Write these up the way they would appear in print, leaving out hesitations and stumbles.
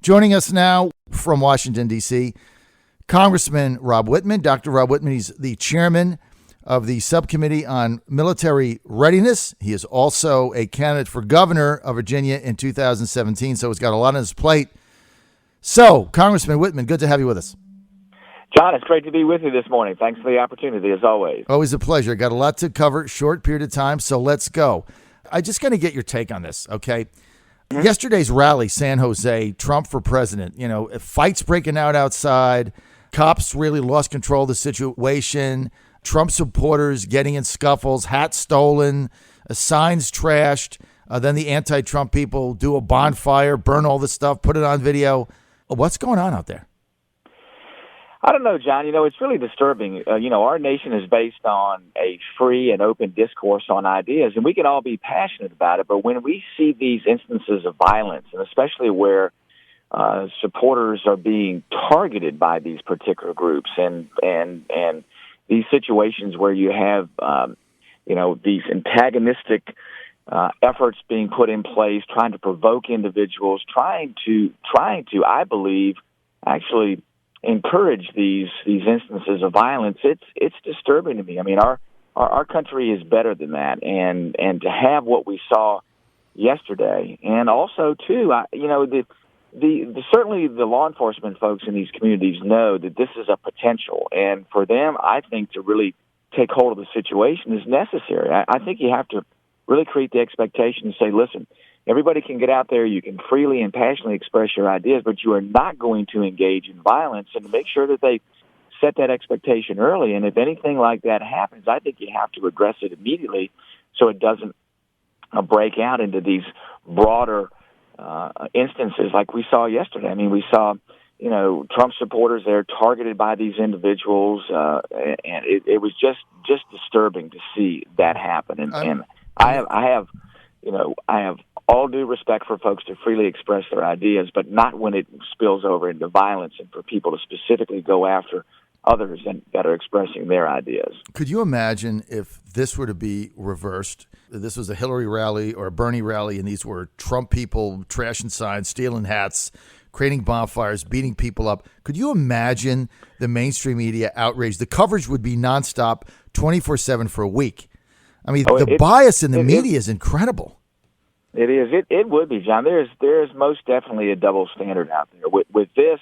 Joining us now from Washington, D.C., Congressman Rob Wittman. Dr. Rob Wittman, he's the chairman of the Subcommittee on Military Readiness. He is also a candidate for governor of Virginia in 2017, so he's got a lot on his plate. So, Congressman Wittman, good to have you with us. John, it's great to be with you this morning. Thanks for the opportunity, as always. Always a pleasure. Got a lot to cover, short period of time, so let's go. I just got to get your take on this, okay? Mm-hmm. Yesterday's rally, San Jose, Trump for president, fights breaking out outside, cops really lost control of the situation, Trump supporters getting in scuffles, hats stolen, signs trashed, then the anti-Trump people do a bonfire, burn all the stuff, put it on video. What's going on out there? I don't know, John. It's really disturbing. Our nation is based on a free and open discourse on ideas, and we can all be passionate about it. But when we see these instances of violence, and especially where supporters are being targeted by these particular groups, and these situations where you have, these antagonistic efforts being put in place, trying to provoke individuals, trying to, I believe, actually encourage these instances of violence, it's disturbing to me. I mean, our country is better than that, and to have what we saw yesterday, and also too, certainly the law enforcement folks in these communities know that this is a potential, and for them, I think, to really take hold of the situation is necessary. I think you have to really create the expectation and say, listen, everybody can get out there, you can freely and passionately express your ideas, but you are not going to engage in violence, and to make sure that they set that expectation early. And if anything like that happens, I think you have to address it immediately so it doesn't break out into these broader instances like we saw yesterday. I mean, we saw, Trump supporters there targeted by these individuals, and it was just disturbing to see that happen. And I have all due respect for folks to freely express their ideas, but not when it spills over into violence and for people to specifically go after others that are expressing their ideas. Could you imagine if this were to be reversed? This was a Hillary rally or a Bernie rally, and these were Trump people trashing signs, stealing hats, creating bonfires, beating people up. Could you imagine the mainstream media outrage? The coverage would be nonstop, 24/7 for a week. I mean, the bias in the media is incredible. It is. It would be, John. There's most definitely a double standard out there. With this,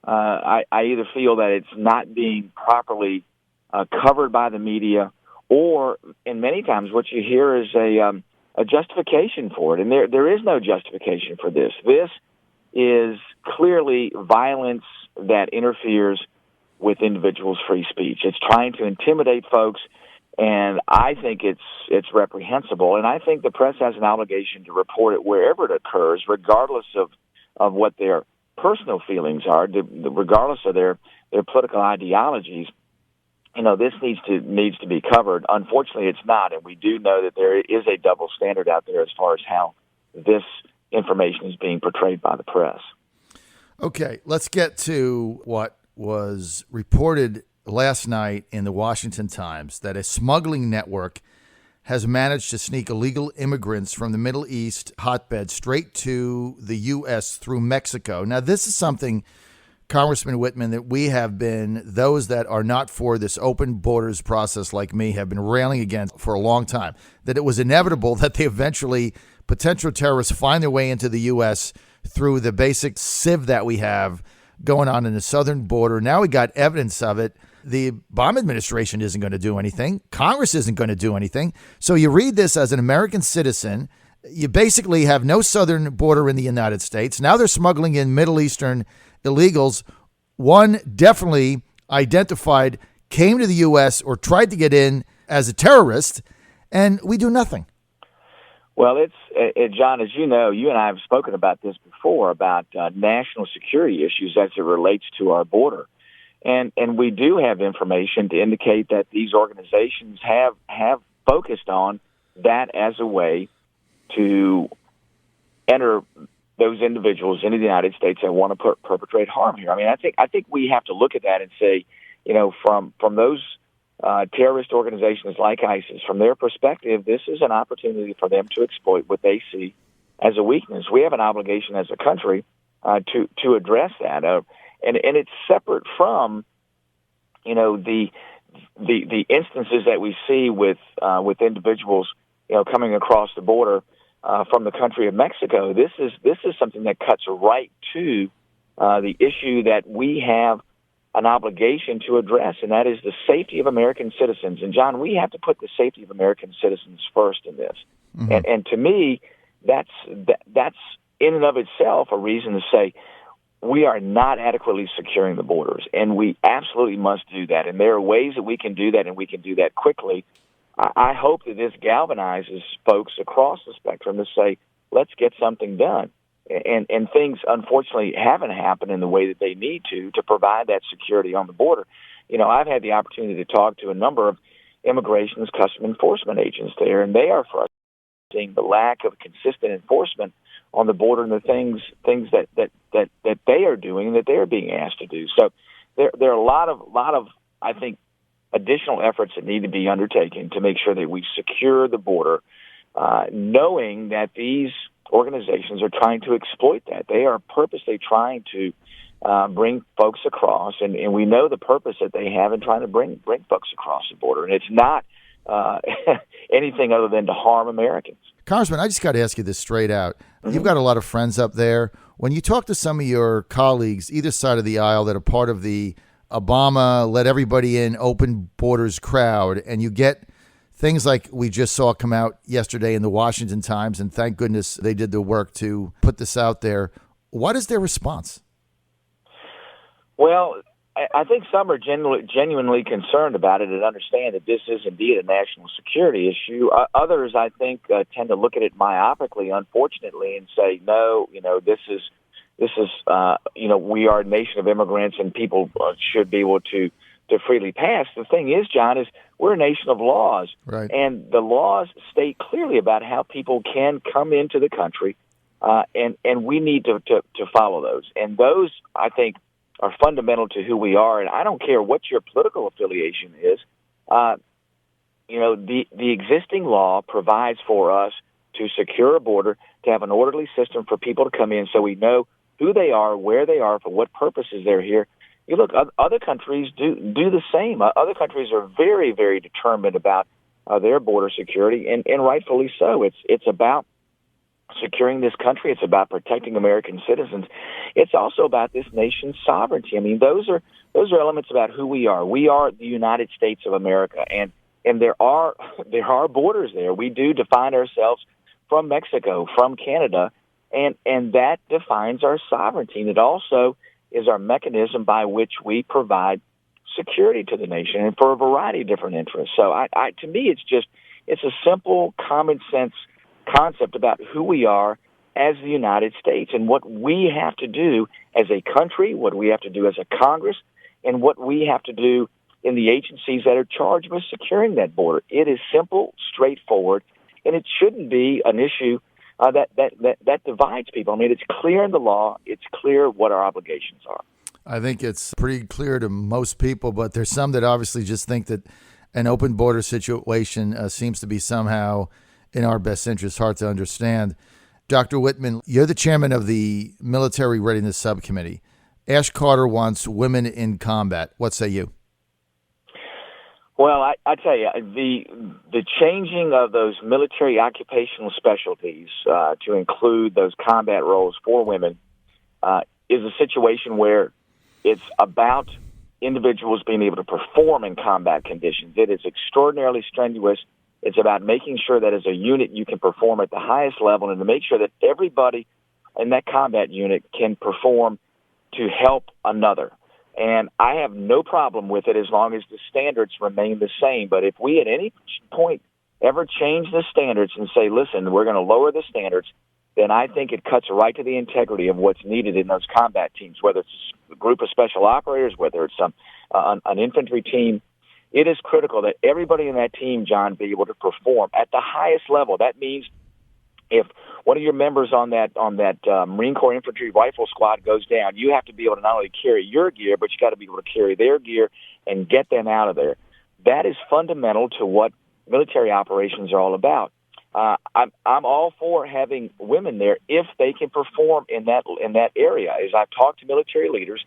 I either feel that it's not being properly covered by the media, or, and many times what you hear is a justification for it. And there is no justification for this. This is clearly violence that interferes with individuals' free speech. It's trying to intimidate folks. And I think it's reprehensible, and I think the press has an obligation to report it wherever it occurs, regardless of what their personal feelings are, regardless of their political ideologies. This needs to be covered. Unfortunately, it's not, and we do know that there is a double standard out there as far as how this information is being portrayed by the press. Okay, let's get to what was reported last night in the Washington Times, that a smuggling network has managed to sneak illegal immigrants from the Middle East hotbed straight to the U.S. through Mexico. Now, this is something, Congressman Wittman, that we have been, those that are not for this open borders process like me, have been railing against for a long time, that it was inevitable that they eventually, potential terrorists, find their way into the U.S. through the basic sieve that we have going on in the southern border. Now we got evidence of it. The Obama administration isn't going to do anything. Congress isn't going to do anything. So you read this as an American citizen. You basically have no southern border in the United States. Now they're smuggling in Middle Eastern illegals. One definitely identified, came to the U.S. or tried to get in as a terrorist, and we do nothing. Well, John, as you know, you and I have spoken about this before, about national security issues as it relates to our border. And we do have information to indicate that these organizations have focused on that as a way to enter those individuals into the United States that want to perpetrate harm here. I mean, I think we have to look at that and say, from those terrorist organizations like ISIS, from their perspective, this is an opportunity for them to exploit what they see as a weakness. We have an obligation as a country to address that. And it's separate from, the instances that we see with individuals, coming across the border from the country of Mexico. This is something that cuts right to the issue that we have an obligation to address, and that is the safety of American citizens. And John, we have to put the safety of American citizens first in this. Mm-hmm. And to me, that's in and of itself a reason to say we are not adequately securing the borders, and we absolutely must do that. And there are ways that we can do that, and we can do that quickly. I hope that this galvanizes folks across the spectrum to say, let's get something done. And things, unfortunately, haven't happened in the way that they need to provide that security on the border. I've had the opportunity to talk to a number of immigration's custom enforcement agents there, and they are frustrating the lack of consistent enforcement on the border and the things that they are doing and that they're being asked to do. So there are a lot of I think additional efforts that need to be undertaken to make sure that we secure the border, knowing that these organizations are trying to exploit that. They are purposely trying to bring folks across, and we know the purpose that they have in trying to bring folks across the border, and it's not anything other than to harm Americans. Congressman, I just got to ask you this straight out. Mm-hmm. You've got a lot of friends up there. When you talk to some of your colleagues, either side of the aisle, that are part of the Obama let everybody in open borders crowd, and you get things like we just saw come out yesterday in the Washington Times, and thank goodness they did the work to put this out there. What is their response? Well, I think some are genuinely concerned about it and understand that this is indeed a national security issue. Others, I think, tend to look at it myopically, unfortunately, and say, no, this is we are a nation of immigrants and people should be able to freely pass. The thing is, John, is we're a nation of laws, right? And the laws state clearly about how people can come into the country, and we need to follow those. And those, I think, are fundamental to who we are. And I don't care what your political affiliation is. The existing law provides for us to secure a border, to have an orderly system for people to come in, so we know who they are, where they are, for what purposes they're here. You look, other countries do the same. Other countries are very, very determined about their border security, and rightfully so. It's about securing this country. It's about protecting American citizens. It's also about this nation's sovereignty. I mean, those are elements about who we are. We are the United States of America, and there are borders there. We do define ourselves from Mexico, from Canada, and that defines our sovereignty. And it also is our mechanism by which we provide security to the nation and for a variety of different interests. So to me, it's a simple, common sense concept about who we are as the United States and what we have to do as a country, what we have to do as a Congress, and what we have to do in the agencies that are charged with securing that border. It is simple, straightforward, and it shouldn't be an issue that divides people. I mean, it's clear in the law. It's clear what our obligations are. I think it's pretty clear to most people, but there's some that obviously just think that an open border situation seems to be somehow in our best interest. Hard to understand. Dr. Wittman, you're the chairman of the Military Readiness Subcommittee. Ash Carter wants women in combat. What say you? Well, I tell you, the changing of those military occupational specialties to include those combat roles for women is a situation where it's about individuals being able to perform in combat conditions. It is extraordinarily strenuous. It's about making sure that as a unit you can perform at the highest level, and to make sure that everybody in that combat unit can perform to help another. And I have no problem with it as long as the standards remain the same. But if we at any point ever change the standards and say, listen, we're going to lower the standards, then I think it cuts right to the integrity of what's needed in those combat teams, whether it's a group of special operators, whether it's an infantry team. It is critical that everybody in that team, John, be able to perform at the highest level. That means if one of your members on that Marine Corps Infantry Rifle Squad goes down, you have to be able to not only carry your gear, but you got to be able to carry their gear and get them out of there. That is fundamental to what military operations are all about. I'm all for having women there if they can perform in that area. As I've talked to military leaders,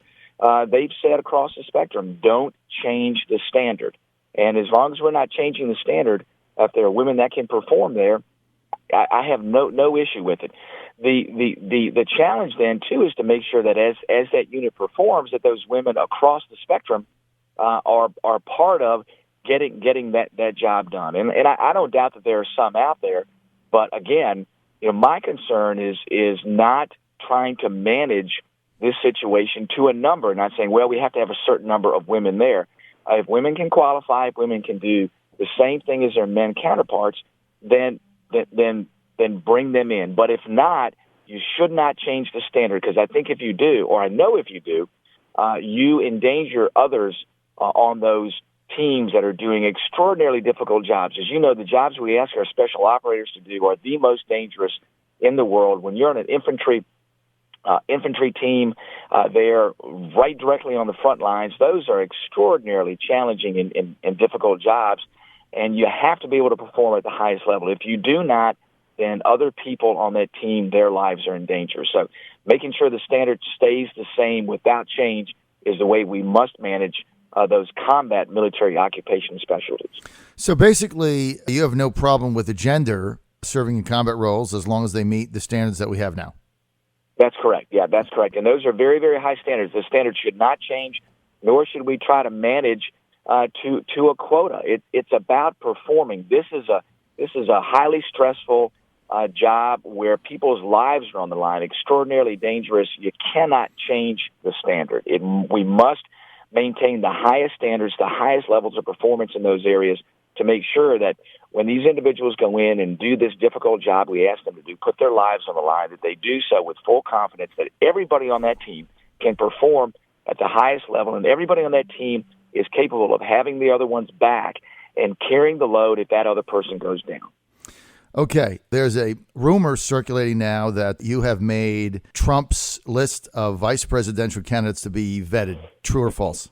they've said across the spectrum, don't change the standard. And as long as we're not changing the standard, if there are women that can perform there, I have no issue with it. The challenge then too is to make sure that as that unit performs, that those women across the spectrum are part of getting that job done. And I don't doubt that there are some out there, but again, my concern is not trying to manage this situation to a number, not saying, well, we have to have a certain number of women there. If women can qualify, if women can do the same thing as their men counterparts, then bring them in. But if not, you should not change the standard, because I think if you do, or I know if you do, you endanger others on those teams that are doing extraordinarily difficult jobs. As you know, the jobs we ask our special operators to do are the most dangerous in the world. When you're on an infantry team, they're right directly on the front lines. Those are extraordinarily challenging and difficult jobs, and you have to be able to perform at the highest level. If you do not, then other people on that team, their lives are in danger. So making sure the standard stays the same without change is the way we must manage those combat military occupation specialties. So basically, you have no problem with the gender serving in combat roles as long as they meet the standards that we have now. That's correct. Yeah, that's correct. And those are very, very high standards. The standards should not change, nor should we try to manage to a quota. It's about performing. This is a highly stressful job where people's lives are on the line, extraordinarily dangerous. You cannot change the standard. We must maintain the highest standards, the highest levels of performance in those areas to make sure that when these individuals go in and do this difficult job we ask them to do, put their lives on the line, that they do so with full confidence that everybody on that team can perform at the highest level, and everybody on that team is capable of having the other one's back and carrying the load if that other person goes down. Okay, there's a rumor circulating now that you have made Trump's list of vice presidential candidates to be vetted. True or false?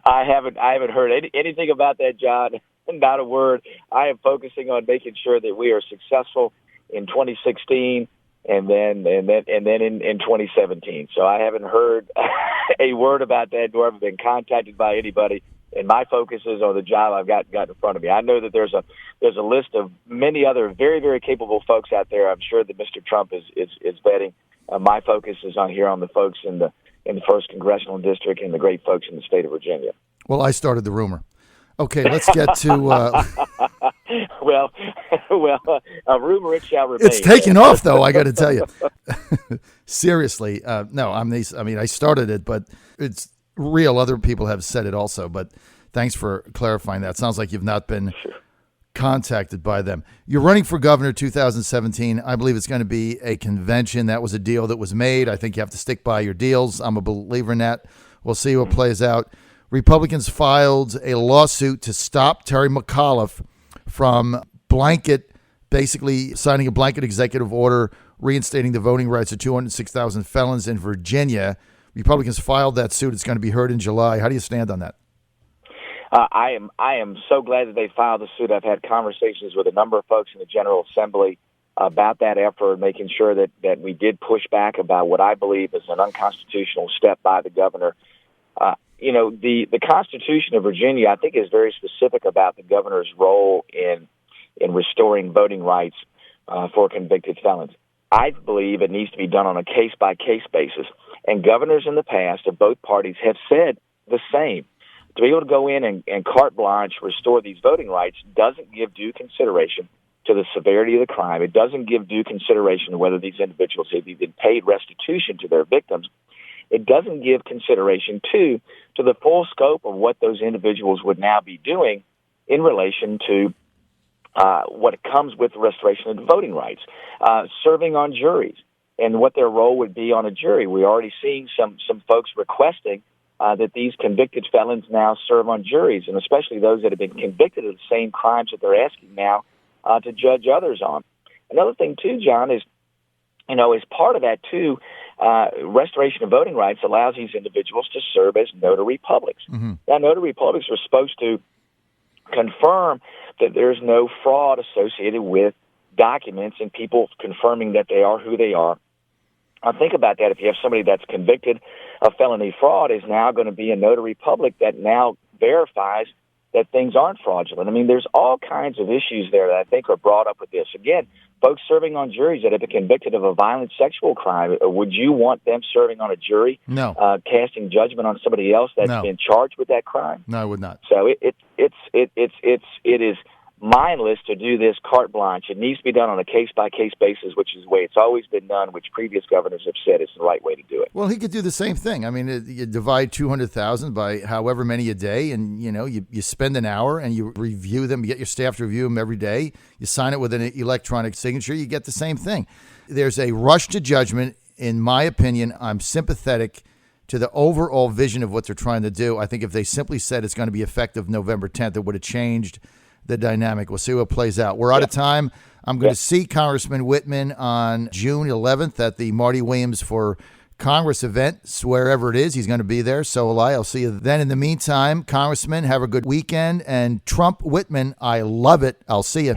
I haven't heard anything about that, John. Not a word. I am focusing on making sure that we are successful in 2016 and then in 2017. So I haven't heard a word about that, nor have been contacted by anybody. And my focus is on the job I've got in front of me. I know that there's a list of many other very, very capable folks out there. I'm sure that Mr. Trump is vetting. My focus is on the folks in the first congressional district and the great folks in the state of Virginia. Well, I started the rumor. Okay, let's get to. Well, a rumor it shall remain. It's taken off, though. I got to tell you, seriously. No, I started it, but it's real. Other people have said it also, but thanks for clarifying that. Sounds like you've not been contacted by them. You're running for governor 2017. I believe it's going to be a convention. That was a deal that was made. I think you have to stick by your deals. I'm a believer in that. We'll see what plays out. Republicans filed a lawsuit to stop Terry McAuliffe from basically signing a blanket executive order reinstating the voting rights of 206,000 felons in Virginia. Republicans filed that suit. It's going to be heard in July. How do you stand on that? I am so glad that they filed the suit. I've had conversations with a number of folks in the General Assembly about that effort, making sure that we did push back about what I believe is an unconstitutional step by the governor. The Constitution of Virginia, I think, is very specific about the governor's role in restoring voting rights for convicted felons. I believe it needs to be done on a case-by-case basis. And governors in the past of both parties have said the same. To be able to go in and carte blanche restore these voting rights doesn't give due consideration to the severity of the crime. It doesn't give due consideration to whether these individuals have been paid restitution to their victims. It doesn't give consideration to the full scope of what those individuals would now be doing in relation to what comes with the restoration of the voting rights, serving on juries, and what their role would be on a jury. We're already seeing some folks requesting that these convicted felons now serve on juries, and especially those that have been convicted of the same crimes that they're asking now to judge others on. Another thing, too, John, is, as part of that, too, restoration of voting rights allows these individuals to serve as notary publics. Mm-hmm. Now, notary publics are supposed to confirm that there's no fraud associated with documents and people confirming that they are who they are. Now, think about that. If you have somebody that's convicted of felony fraud, is now going to be a notary public that now verifies that things aren't fraudulent. I mean, there's all kinds of issues there that I think are brought up with this. Again, folks serving on juries that have been convicted of a violent sexual crime, would you want them serving on a jury? No. Casting judgment on somebody else that's been charged with that crime? No, I would not. So it is mindless to do this carte blanche. It needs to be done on a case-by-case basis, which is the way it's always been done, which previous governors have said is the right way to do it. Well, he could do the same thing. I mean, you divide 200,000 by however many a day, and, you spend an hour and you review them. You get your staff to review them every day. You sign it with an electronic signature. You get the same thing. There's a rush to judgment. In my opinion, I'm sympathetic to the overall vision of what they're trying to do. I think if they simply said it's going to be effective November 10th, it would have changed the dynamic. We'll see what plays out. We're out of time. I'm going to see Congressman Wittman on June 11th at the Marty Williams for Congress event, wherever it is. He's going to be there. So will I. I'll see you then. In the meantime, Congressman, have a good weekend. And Trump Wittman, I love it. I'll see you.